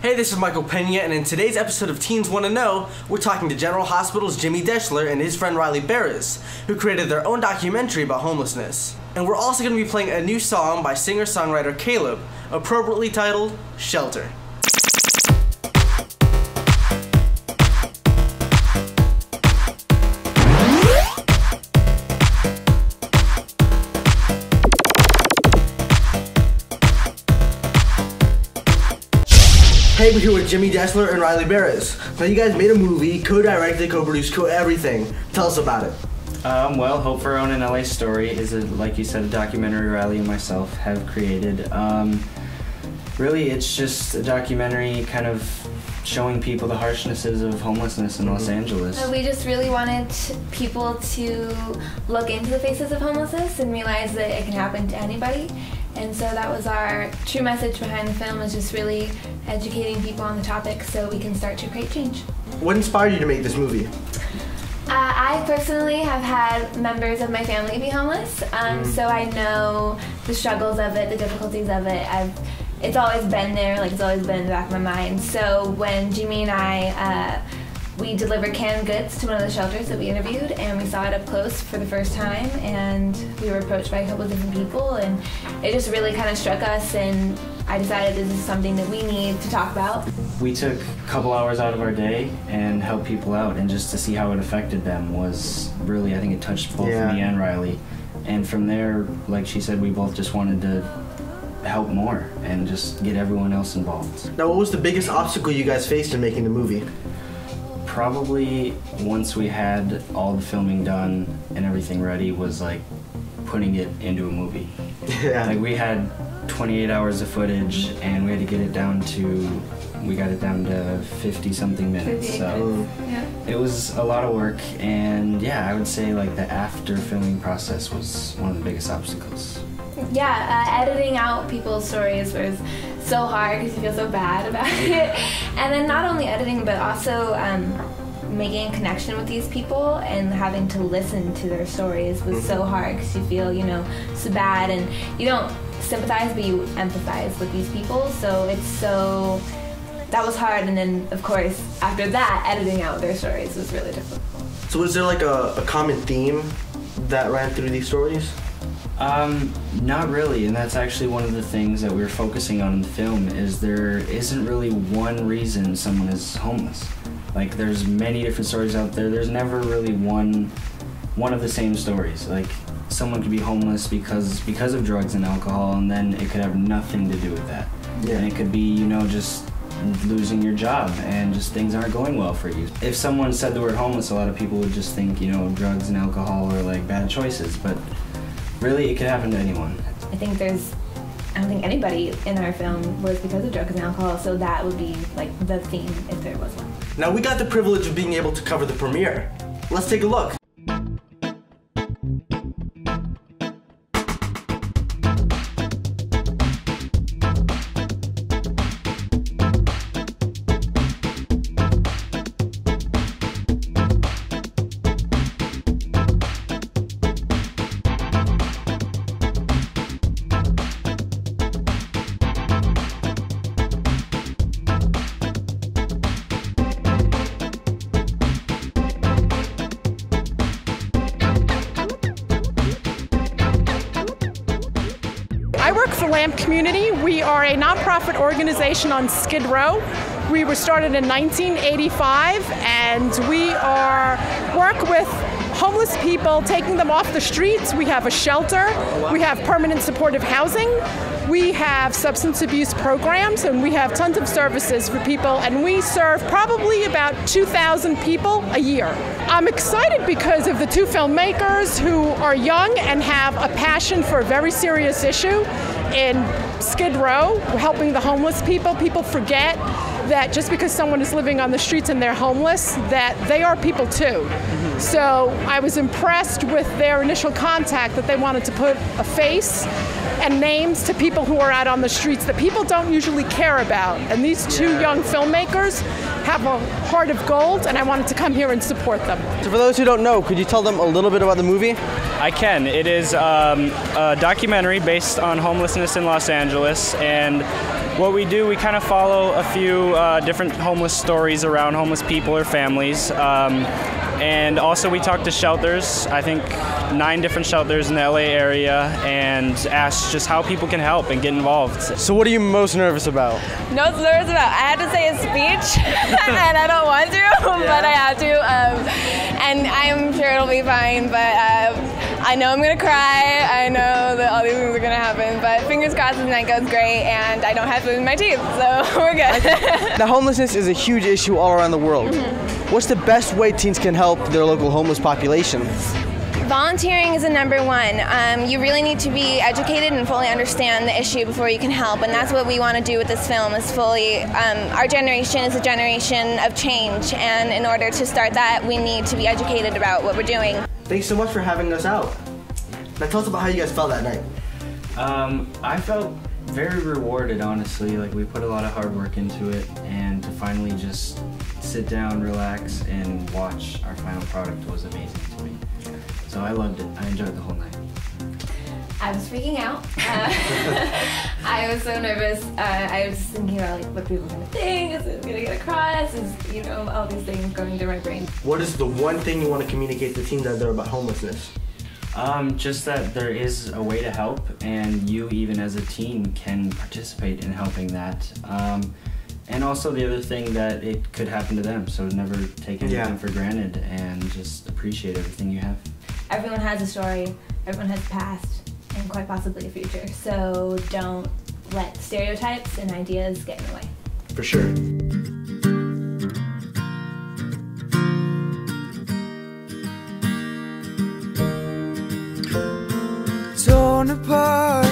Hey, this is Michael Pena, and in today's episode of Teens Wanna Know, we're talking to General Hospital's Jimmy Deshler and his friend Riley Beres, who created their own documentary about homelessness. And we're also going to be playing a new song by singer-songwriter Caleb, appropriately titled Shelter. Hey, we're here with Jimmy Deshler and Riley Beres. Now you guys made a movie, co-directed, co-produced, co-everything. Tell us about it. Well, Hope for Own in LA Story is, like you said, a documentary Riley and myself have created. Really, it's just a documentary kind of showing people the harshnesses of homelessness in Los Angeles. We just really wanted people to look into the faces of homelessness and realize that it can happen to anybody. And so that was our true message behind the film, is just really educating people on the topic so we can start to create change. What inspired you to make this movie? I personally have had members of my family be homeless, so I know the struggles of it, the difficulties of it. It's always been there, like it's always been in the back of my mind. So when Jimmy and I, we delivered canned goods to one of the shelters that we interviewed, and we saw it up close for the first time, and we were approached by a couple of different people, and it just really kind of struck us, and I decided this is something that we need to talk about. We took a couple hours out of our day and helped people out, and just to see how it affected them was really, I think it touched both me and Riley. And from there, like she said, we both just wanted to help more and just get everyone else involved. Now, what was the biggest obstacle you guys faced in making the movie? Probably once we had all the filming done and everything ready was like putting it into a movie. Yeah. Like we had 28 hours of footage and we had to get it down to, we got it down to 50 something minutes. So yeah. It was a lot of work, and yeah, I would say like the after filming process was one of the biggest obstacles. Yeah, editing out people's stories was so hard because you feel so bad about it. And then not only editing, but also making a connection with these people and having to listen to their stories was so hard because you feel, so bad, and you don't sympathize, but you empathize with these people. So that was hard. And then, of course, after that, editing out their stories was really difficult. So was there like a common theme that ran through these stories? Not really, and that's actually one of the things that we're focusing on in the film, is there isn't really one reason someone is homeless. Like, there's many different stories out there. There's never really one of the same stories. Like, someone could be homeless because of drugs and alcohol, and then it could have nothing to do with that. Yeah. And it could be, just losing your job and just things aren't going well for you. If someone said the word homeless, a lot of people would just think, drugs and alcohol are like bad choices, but really, it could happen to anyone. I don't think anybody in our film was because of drugs and alcohol, so that would be like the theme if there was one. Now, we got the privilege of being able to cover the premiere. Let's take a look. I work for Lamp Community. We are a nonprofit organization on Skid Row. We were started in 1985, and we work with homeless people, taking them off the streets. We have a shelter. We have permanent supportive housing. We have substance abuse programs, and we have tons of services for people, and we serve probably about 2,000 people a year. I'm excited because of the two filmmakers who are young and have a passion for a very serious issue in Skid Row, helping the homeless people. People forget that just because someone is living on the streets and they're homeless, that they are people too. So I was impressed with their initial contact, that they wanted to put a face and names to people who are out on the streets that people don't usually care about. And these two young filmmakers have a heart of gold, and I wanted to come here and support them. So for those who don't know, could you tell them a little bit about the movie? I can. It is a documentary based on homelessness in Los Angeles, and what we do, we kind of follow a few different homeless stories around homeless people or families. And also we talk to shelters, I think 9 different shelters in the LA area, and ask just how people can help and get involved. So what are you most nervous about? Most nervous about? I had to say a speech, and I don't want to, but I have to. And I'm sure it'll be fine, but I know I'm gonna cry. I know that all these things are gonna happen, but fingers crossed the night goes great, and I don't have food in my teeth, so we're good. Now, homelessness is a huge issue all around the world. What's the best way teens can help their local homeless population? Volunteering is a number one. You really need to be educated and fully understand the issue before you can help, and that's what we want to do with this film. Is fully, our generation is a generation of change, and in order to start that, we need to be educated about what we're doing. Thanks so much for having us out. Now tell us about how you guys felt that night. I felt very rewarded, honestly. Like, we put a lot of hard work into it, and to finally just sit down, relax, and watch our final product was amazing to me. So I loved it. I enjoyed the whole night. I was freaking out. I was so nervous. I was just thinking about like what people were gonna think. Is it gonna get across? Is, you know, all these things going through my brain. What is the one thing you want to communicate to teens out there about homelessness? Just that there is a way to help, and you, even as a teen, can participate in helping that. And also the other thing, that it could happen to them, so never take anything for granted, and just appreciate everything you have. Everyone has a story, everyone has a past, and quite possibly a future. So don't let stereotypes and ideas get in the way. For sure. Torn apart,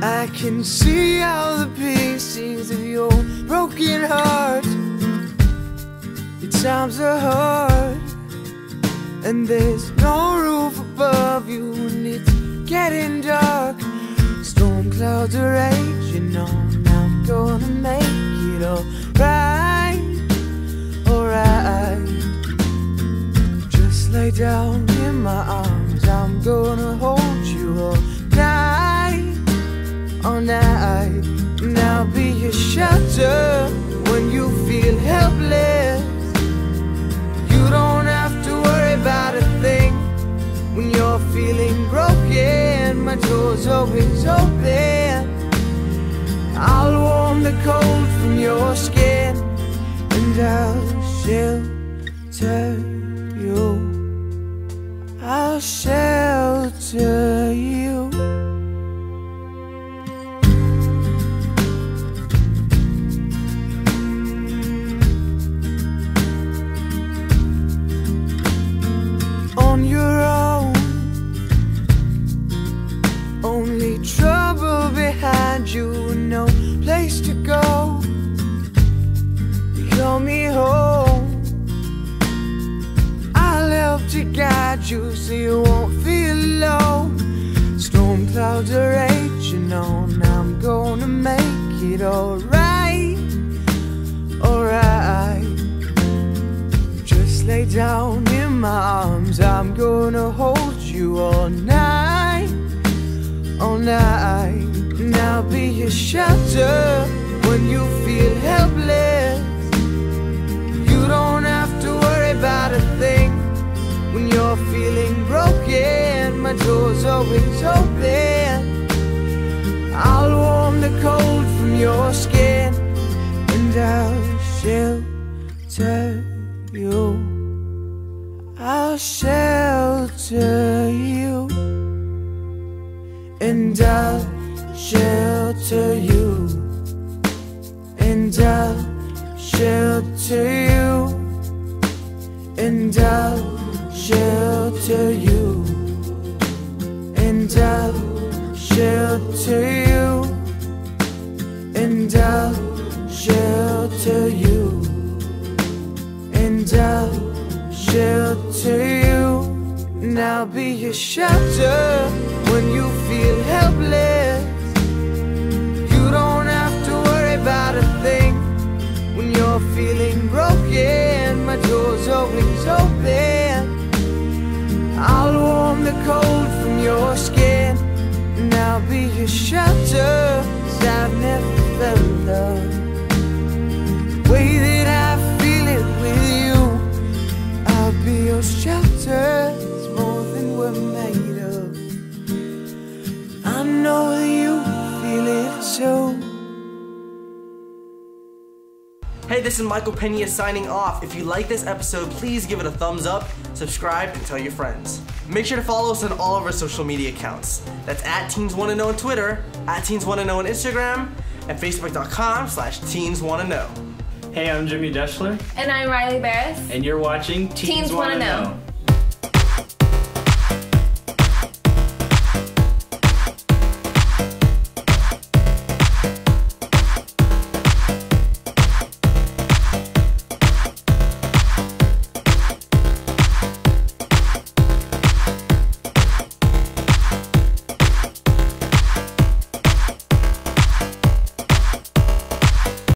I can see all the pieces of your broken heart. Your times are hard, and there's no roof above you, and it's getting dark. Storm clouds are raging on, I'm gonna make it alright, alright. Just lay down in my arms, I'm gonna hold you all night, all night. And I'll be your shelter when you feel helpless. You don't have to worry about a thing when you're feeling broken. My door's always open. I'll warm the cold from your skin, and I'll shelter you. I'll shelter you. On your own, only trouble behind you, and no place to go. You call me home, I'll help to guide you so you won't feel alone. Storm clouds are raging on, I'm gonna make it alright, alright. Just lay down in my arms, I'm gonna hold you all night, all night. And I'll be your shelter when you feel helpless. You don't have to worry about a thing when you're feeling broken. My door's always open. I'll warm the cold from your skin, and I'll shelter you. I'll shelter you, and I'll shelter you, and I'll shelter you, and I'll shelter you, and I'll shelter you, and I'll shelter you, and I'll shelter you. And I'll be your shelter when you feel helpless. You don't have to worry about a thing when you're feeling broken. My door's always open. I'll warm the cold from your skin, and I'll be your shelter Hey, this is Michael Pena signing off. If you like this episode, please give it a thumbs up, subscribe, and tell your friends. Make sure to follow us on all of our social media accounts. That's at TeensWannaKnow on Twitter, at TeensWannaKnow on Instagram, and Facebook.com/TeensWannaKnow. Hey, I'm Jimmy Deshler. And I'm Riley Beres. And you're watching Teens Wanna Know.